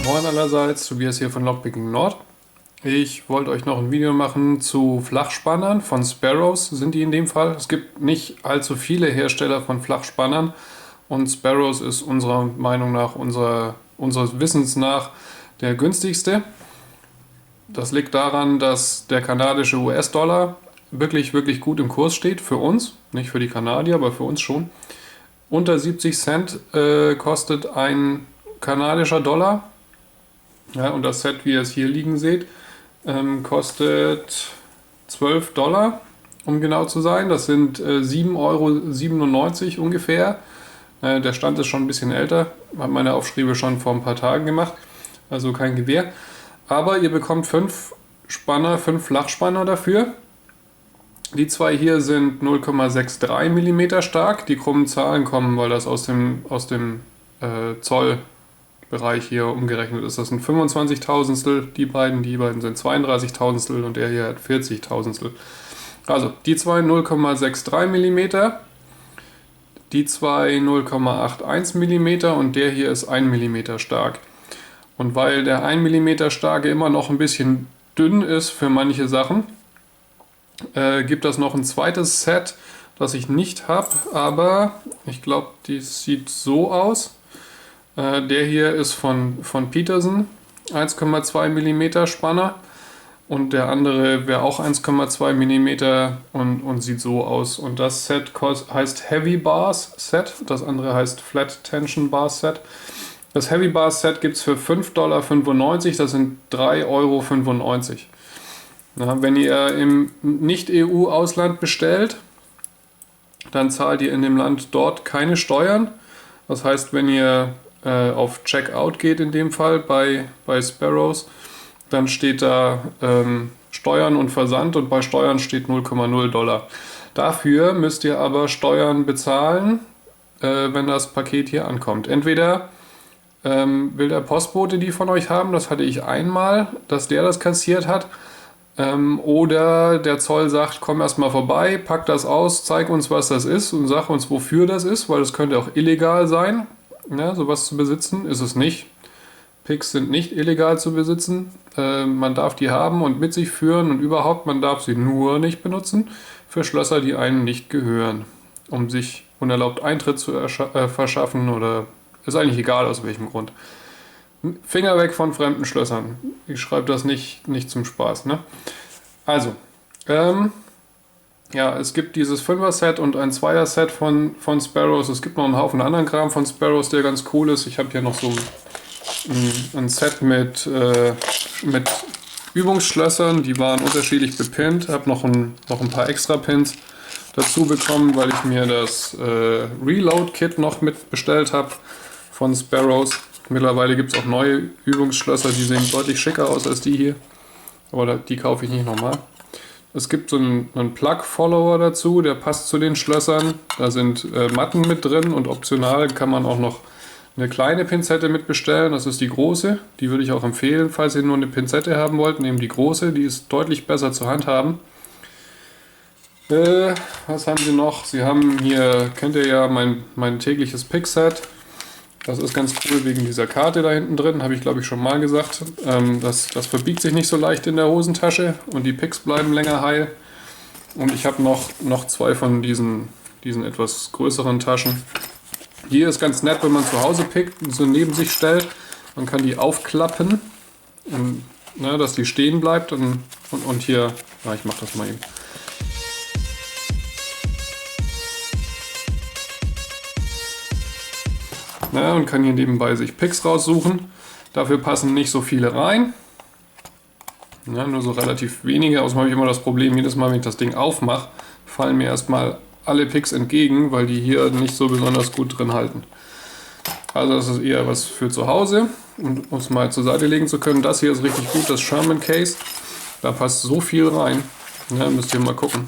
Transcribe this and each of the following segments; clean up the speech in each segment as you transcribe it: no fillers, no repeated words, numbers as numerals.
Moin allerseits, Tobias hier von Lockpicking Nord. Ich wollte euch noch ein Video machen zu Flachspannern von Sparrows, sind die in dem Fall. Es gibt nicht allzu viele Hersteller von Flachspannern und Sparrows ist unserer Meinung nach, unseres Wissens nach der günstigste. Das liegt daran, dass der kanadische US-Dollar wirklich gut im Kurs steht, für uns, nicht für die Kanadier, aber für uns schon. Unter 70 Cent kostet ein kanadischer Dollar. Ja, und das Set, wie ihr es hier liegen seht, kostet 12 Dollar, um genau zu sein. Das sind 7,97 € ungefähr. Der Stand ist schon ein bisschen älter, habe meine Aufschriebe schon vor ein paar Tagen gemacht, also kein Gewehr. Aber ihr bekommt 5 Flachspanner dafür. Die zwei hier sind 0,63 mm stark. Die krummen Zahlen kommen, weil das aus dem Zollbereich hier umgerechnet ist. Das sind 25 Tausendstel, die beiden sind 32 Tausendstel und der hier hat 40 Tausendstel. Also die zwei 0,63 mm, die zwei 0,81 mm und der hier ist 1 mm stark. Und weil der 1 mm starke immer noch ein bisschen dünn ist für manche Sachen, gibt es noch ein zweites Set, das ich nicht habe, aber ich glaube, die sieht so aus. Der hier ist von Peterson, 1,2 mm Spanner und der andere wäre auch 1,2 mm und sieht so aus. Und das Set heißt Heavy Bars Set, das andere heißt Flat Tension Bar Set. Das Heavy Bar Set gibt es für 5,95 $, das sind 3,95 €. Na, wenn ihr im Nicht-EU-Ausland bestellt, dann zahlt ihr in dem Land dort keine Steuern. Das heißt, wenn ihr auf Checkout geht, in dem Fall bei Sparrows, dann steht da Steuern und Versand und bei Steuern steht 0,0 $. Dafür müsst ihr aber Steuern bezahlen, wenn das Paket hier ankommt. Entweder will der Postbote die von euch haben, das hatte ich einmal, dass der das kassiert hat, oder der Zoll sagt, komm erstmal vorbei, pack das aus, zeig uns, was das ist und sag uns, wofür das ist, weil es könnte auch illegal sein, ja, sowas zu besitzen. Ist es nicht. Pics sind nicht illegal zu besitzen. Man darf die haben und mit sich führen und überhaupt, man darf sie nur nicht benutzen für Schlösser, die einem nicht gehören, um sich unerlaubt Eintritt zu verschaffen oder ist eigentlich egal aus welchem Grund. Finger weg von fremden Schlössern. Ich schreibe das nicht zum Spaß. Ne? Also, ja, es gibt dieses 5er-Set und ein 2er-Set von Sparrows. Es gibt noch einen Haufen anderen Kram von Sparrows, der ganz cool ist. Ich habe hier noch so ein Set mit Übungsschlössern, die waren unterschiedlich bepinnt. Ich habe noch ein paar extra Pins dazu bekommen, weil ich mir das Reload-Kit noch mit bestellt habe von Sparrows. Mittlerweile gibt es auch neue Übungsschlösser, die sehen deutlich schicker aus als die hier. Aber die kaufe ich nicht nochmal. Es gibt so einen Plug-Follower dazu, der passt zu den Schlössern. Da sind Matten mit drin und optional kann man auch noch eine kleine Pinzette mitbestellen. Das ist die große. Die würde ich auch empfehlen, falls ihr nur eine Pinzette haben wollt. Nehmt die große, die ist deutlich besser zu handhaben. Was haben sie noch? Sie haben hier, kennt ihr ja, mein tägliches Pick-Set. Das ist ganz cool wegen dieser Karte da hinten drin, habe ich glaube ich schon mal gesagt. Das verbiegt sich nicht so leicht in der Hosentasche und die Picks bleiben länger heil. Und ich habe noch zwei von diesen etwas größeren Taschen. Hier ist ganz nett, wenn man zu Hause pickt und so neben sich stellt. Man kann die aufklappen, und, ne, dass die stehen bleibt. Und hier, na, ich mache das mal eben. Ja, und kann hier nebenbei sich Picks raussuchen. Dafür passen nicht so viele rein. Ja, nur so relativ wenige. Außerdem habe ich immer das Problem, jedes Mal, wenn ich das Ding aufmache, fallen mir erstmal alle Picks entgegen, weil die hier nicht so besonders gut drin halten. Also das ist eher was für zu Hause, um es mal zur Seite legen zu können. Das hier ist richtig gut, das Sherman Case. Da passt so viel rein. Ja, müsst ihr mal gucken.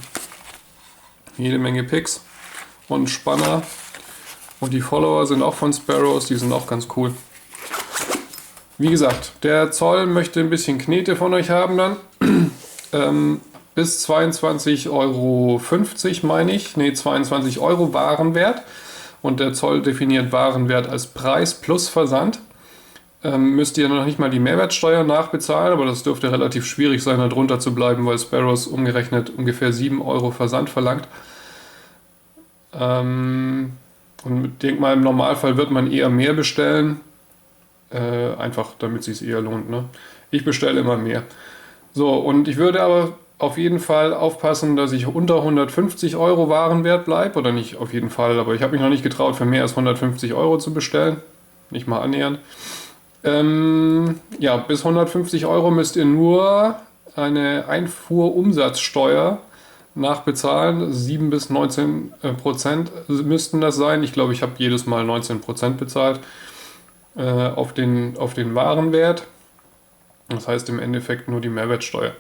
Jede Menge Picks und Spanner. Und die Follower sind auch von Sparrows, die sind auch ganz cool. Wie gesagt, der Zoll möchte ein bisschen Knete von euch haben dann. Bis 22,50 € meine ich. Ne, 22 € Warenwert. Und der Zoll definiert Warenwert als Preis plus Versand. müsst ihr noch nicht mal die Mehrwertsteuer nachbezahlen, aber das dürfte relativ schwierig sein, da drunter zu bleiben, weil Sparrows umgerechnet ungefähr 7 Euro Versand verlangt. Und ich denke mal, im Normalfall wird man eher mehr bestellen, einfach damit es sich eher lohnt. Ne? Ich bestelle immer mehr. So, und ich würde aber auf jeden Fall aufpassen, dass ich unter 150 Euro Warenwert bleibe. Oder nicht auf jeden Fall, aber ich habe mich noch nicht getraut, für mehr als 150 Euro zu bestellen. Nicht mal annähernd. Ja, bis 150 Euro müsst ihr nur eine Einfuhrumsatzsteuer nachbezahlen. 7 bis 19% müssten das sein. Ich glaube, ich habe jedes Mal 19% bezahlt auf den Warenwert. Das heißt im Endeffekt nur die Mehrwertsteuer.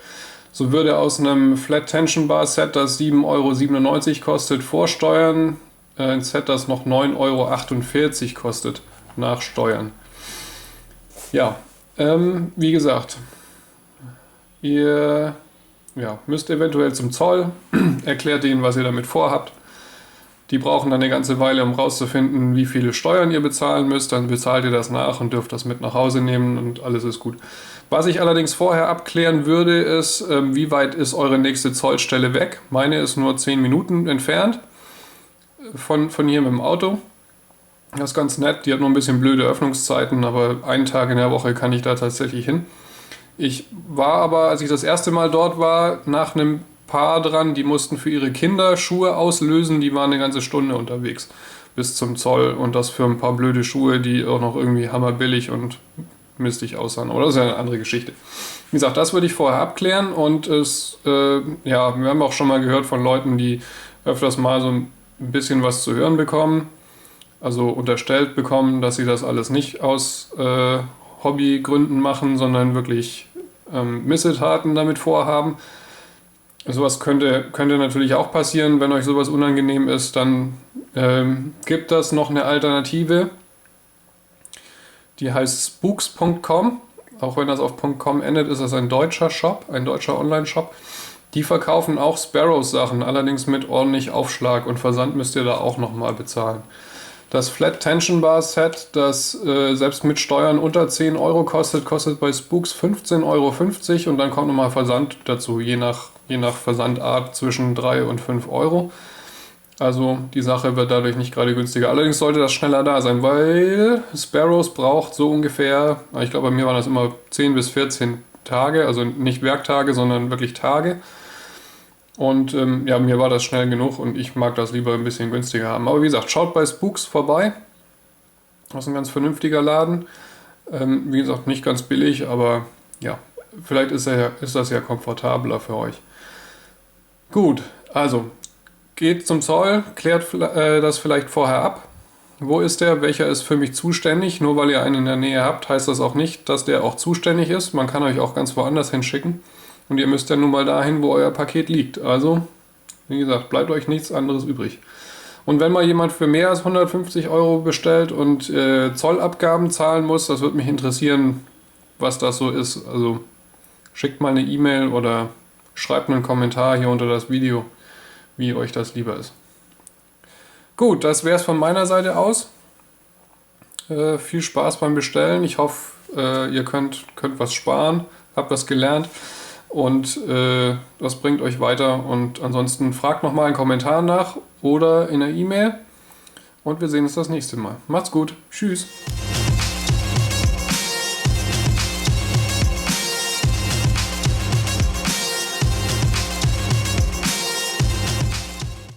So würde aus einem Flat Tension Bar Set, das 7,97 Euro kostet, vor Steuern, ein Set, das noch 9,48 Euro kostet, nach Steuern. Ja, wie gesagt, ihr müsst eventuell zum Zoll, erklärt ihnen, was ihr damit vorhabt. Die brauchen dann eine ganze Weile, um rauszufinden, wie viele Steuern ihr bezahlen müsst. Dann bezahlt ihr das nach und dürft das mit nach Hause nehmen und alles ist gut. Was ich allerdings vorher abklären würde, ist, wie weit ist eure nächste Zollstelle weg? Meine ist nur 10 Minuten entfernt von hier mit dem Auto. Das ist ganz nett, die hat nur ein bisschen blöde Öffnungszeiten, aber einen Tag in der Woche kann ich da tatsächlich hin. Ich war aber, als ich das erste Mal dort war, nach einem Paar dran, die mussten für ihre Kinder Schuhe auslösen, die waren eine ganze Stunde unterwegs bis zum Zoll und das für ein paar blöde Schuhe, die auch noch irgendwie hammerbillig und mistig aussahen. Aber das ist ja eine andere Geschichte. Wie gesagt, das würde ich vorher abklären und wir haben auch schon mal gehört von Leuten, die öfters mal so ein bisschen was zu hören bekommen, also unterstellt bekommen, dass sie das alles nicht aus Hobbygründen machen, sondern wirklich Missetaten damit vorhaben. Sowas könnte natürlich auch passieren, wenn euch sowas unangenehm ist, dann gibt es noch eine Alternative, die heißt spooks.com. Auch wenn das auf .com endet, ist das ein deutscher Shop, ein deutscher Online-Shop. Die verkaufen auch Sparrows-Sachen, allerdings mit ordentlich Aufschlag und Versand müsst ihr da auch nochmal bezahlen. Das Flat Tension Bar Set, das selbst mit Steuern unter 10 Euro kostet bei Spooks 15,50 Euro und dann kommt nochmal Versand dazu, je nach Versandart zwischen 3 und 5 Euro. Also die Sache wird dadurch nicht gerade günstiger. Allerdings sollte das schneller da sein, weil Sparrows braucht so ungefähr, ich glaube bei mir waren das immer 10 bis 14 Tage, also nicht Werktage, sondern wirklich Tage. Und mir war das schnell genug und ich mag das lieber ein bisschen günstiger haben. Aber wie gesagt, schaut bei Spooks vorbei. Das ist ein ganz vernünftiger Laden. Wie gesagt, nicht ganz billig, aber ja, vielleicht ist das ja komfortabler für euch. Gut, also geht zum Zoll, klärt das vielleicht vorher ab. Wo ist der? Welcher ist für mich zuständig? Nur weil ihr einen in der Nähe habt, heißt das auch nicht, dass der auch zuständig ist. Man kann euch auch ganz woanders hinschicken. Und ihr müsst ja nun mal dahin, wo euer Paket liegt. Also, wie gesagt, bleibt euch nichts anderes übrig. Und wenn mal jemand für mehr als 150 Euro bestellt und Zollabgaben zahlen muss, das würde mich interessieren, was das so ist. Also schickt mal eine E-Mail oder schreibt einen Kommentar hier unter das Video, wie euch das lieber ist. Gut, das wäre es von meiner Seite aus. Viel Spaß beim Bestellen. Ich hoffe, ihr könnt was sparen, habt was gelernt. Und das bringt euch weiter. Und ansonsten fragt nochmal einen Kommentar nach oder in der E-Mail. Und wir sehen uns das nächste Mal. Macht's gut. Tschüss.